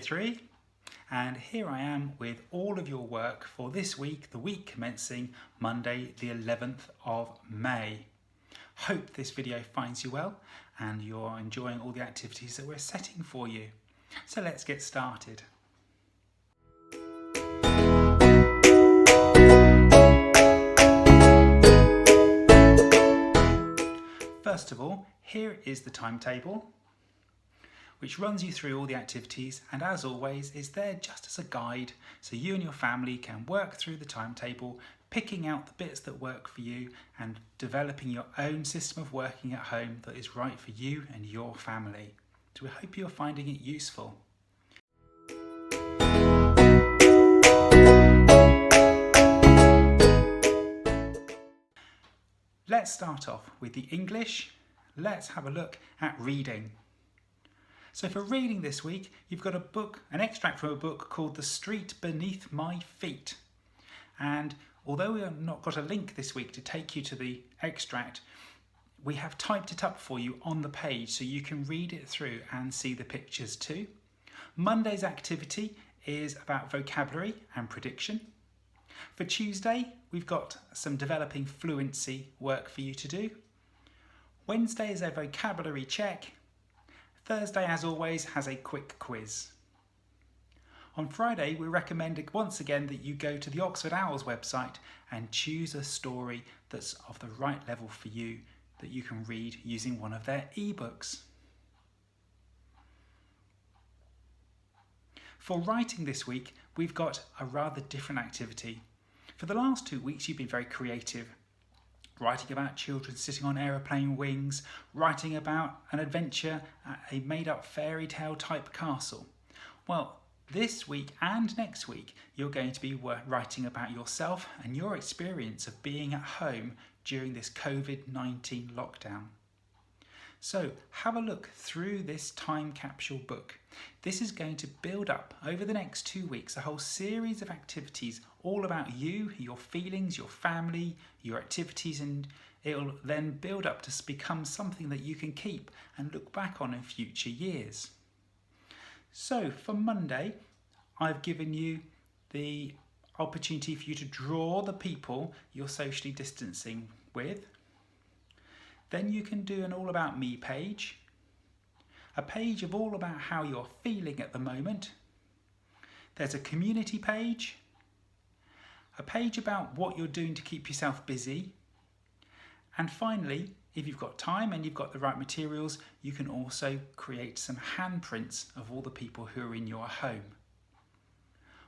Year 3, and here I am with all of your work for this week, the week commencing Monday the 11th of May. Hope this video finds you well and you're enjoying all the activities that we're setting for you. So let's get started. First of all, here is the timetable, which runs you through all the activities, and as always is there just as a guide so you and your family can work through the timetable, picking out the bits that work for you and developing your own system of working at home that is right for you and your family. So we hope you're finding it useful. Let's start off with the English. Let's have a look at reading. So for reading this week, you've got an extract from a book called The Street Beneath My Feet. And although we have not got a link this week to take you to the extract, we have typed it up for you on the page so you can read it through and see the pictures too. Monday's activity is about vocabulary and prediction. For Tuesday, we've got some developing fluency work for you to do. Wednesday is a vocabulary check. Thursday, as always, has a quick quiz. On Friday, we recommend once again that you go to the Oxford Owl's website and choose a story that's of the right level for you that you can read using one of their ebooks. For writing this week, we've got a rather different activity. For the last 2 weeks, you've been very creative, writing about children sitting on aeroplane wings, writing about an adventure at a made-up fairy tale type castle. Well, this week and next week, you're going to be writing about yourself and your experience of being at home during this COVID-19 lockdown. So have a look through this time capsule book. This is going to build up over the next 2 weeks a whole series of activities all about you, your feelings, your family, your activities, and it'll then build up to become something that you can keep and look back on in future years. So for Monday, I've given you the opportunity for you to draw the people you're socially distancing with. Then you can do an all about me page, a page of all about how you're feeling at the moment. There's a community page, a page about what you're doing to keep yourself busy. And finally, if you've got time and you've got the right materials, you can also create some handprints of all the people who are in your home.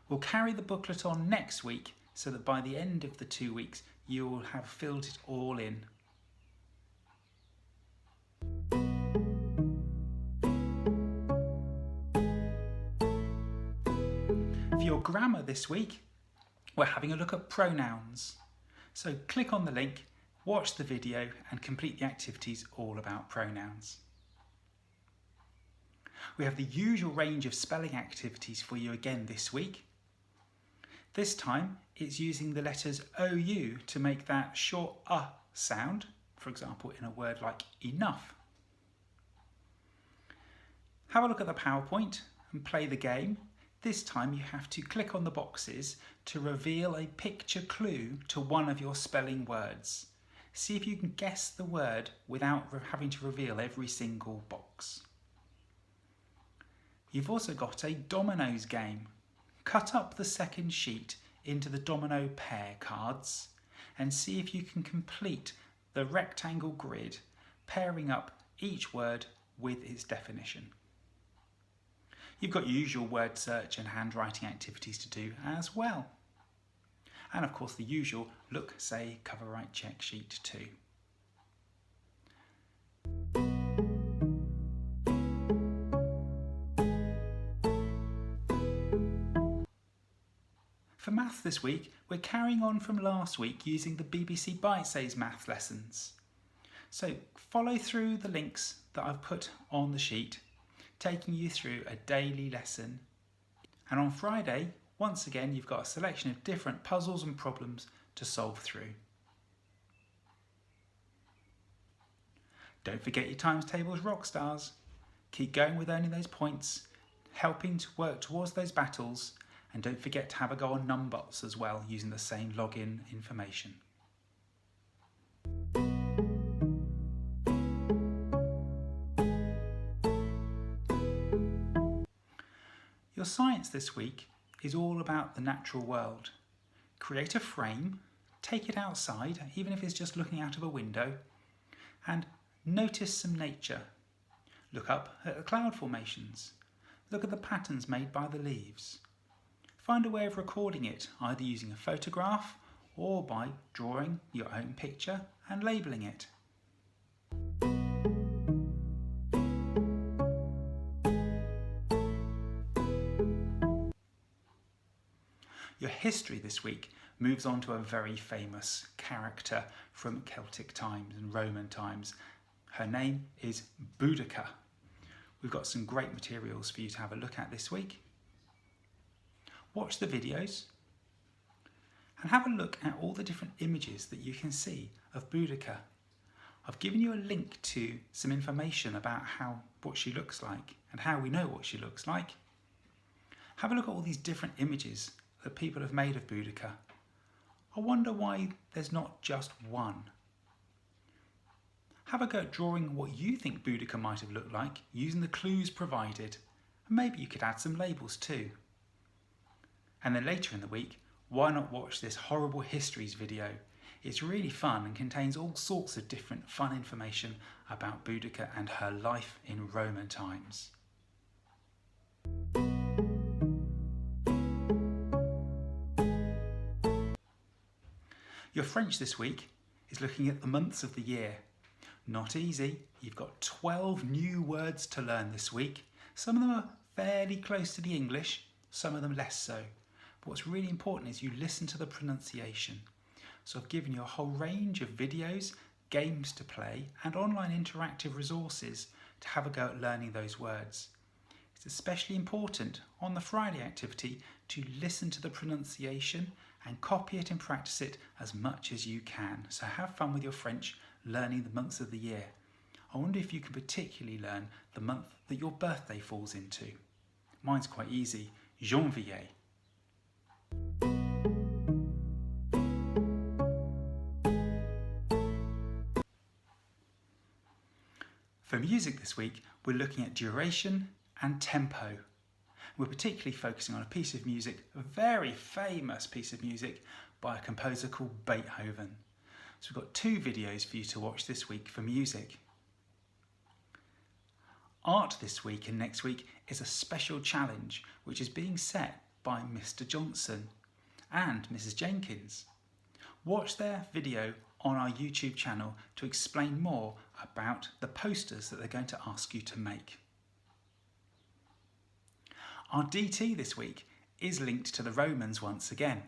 We'll carry the booklet on next week so that by the end of the 2 weeks, you will have filled it all in. For your grammar this week, we're having a look at pronouns. So click on the link, watch the video and complete the activities all about pronouns. We have the usual range of spelling activities for you again this week. This time it's using the letters OU to make that short sound, for example in a word like enough. Have a look at the PowerPoint and play the game. This time you have to click on the boxes to reveal a picture clue to one of your spelling words. See if you can guess the word without having to reveal every single box. You've also got a dominoes game. Cut up the second sheet into the domino pair cards and see if you can complete the rectangle grid, pairing up each word with its definition. You've got your usual word search and handwriting activities to do as well. And of course the usual look, say, cover, write, check sheet too. For maths this week, we're carrying on from last week using the BBC Bite-Size maths lessons. So follow through the links that I've put on the sheet, taking you through a daily lesson. And on Friday, once again, you've got a selection of different puzzles and problems to solve through. Don't forget your times tables, rock stars. Keep going with earning those points. helping to work towards those battles, and don't forget to have a go on Numbers as well using the same login information. Your science this week is all about the natural world. Create a frame, take it outside, even if it's just looking out of a window, and notice some nature. Look up at the cloud formations. Look at the patterns made by the leaves. Find a way of recording it, either using a photograph or by drawing your own picture and labelling it. Your history this week moves on to a very famous character from Celtic times and Roman times. Her name is Boudica. We've got some great materials for you to have a look at this week. Watch the videos and have a look at all the different images that you can see of Boudica. I've given you a link to some information about what she looks like and how we know what she looks like. Have a look at all these different images that people have made of Boudica. I wonder why there's not just one. Have a go at drawing what you think Boudica might have looked like using the clues provided, and maybe you could add some labels too. And then later in the week, why not watch this Horrible Histories video? It's really fun and contains all sorts of different fun information about Boudica and her life in Roman times. Your French this week is looking at the months of the year. Not easy. You've got 12 new words to learn this week. Some of them are fairly close to the English, some of them less so. But what's really important is you listen to the pronunciation. So I've given you a whole range of videos, games to play, and online interactive resources to have a go at learning those words. It's especially important on the Friday activity to listen to the pronunciation and copy it and practice it as much as you can. So have fun with your French learning the months of the year. I wonder if you can particularly learn the month that your birthday falls into. Mine's quite easy, janvier. For music this week, we're looking at duration and tempo. We're particularly focusing on a piece of music, a very famous piece of music by a composer called Beethoven. So we've got 2 videos for you to watch this week for music. Art this week and next week is a special challenge which is being set by Mr. Johnson and Mrs. Jenkins. Watch their video on our YouTube channel to explain more about the posters that they're going to ask you to make. Our DT this week is linked to the Romans once again,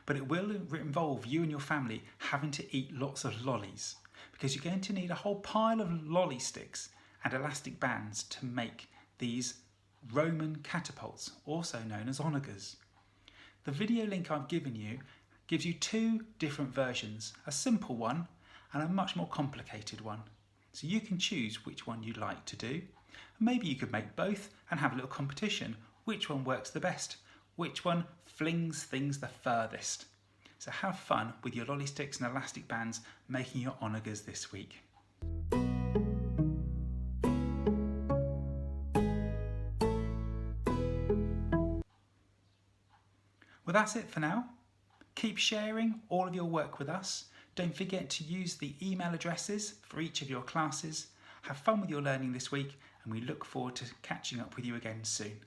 but it will involve you and your family having to eat lots of lollies because you're going to need a whole pile of lolly sticks and elastic bands to make these Roman catapults, also known as onagers. The video link I've given you gives you 2 different versions, a simple one and a much more complicated one. So you can choose which one you'd like to do. Maybe you could make both and have a little competition. Which one works the best? Which one flings things the furthest? So have fun with your lolly sticks and elastic bands making your onagers this week. Well, that's it for now. Keep sharing all of your work with us. Don't forget to use the email addresses for each of your classes. Have fun with your learning this week, and we look forward to catching up with you again soon.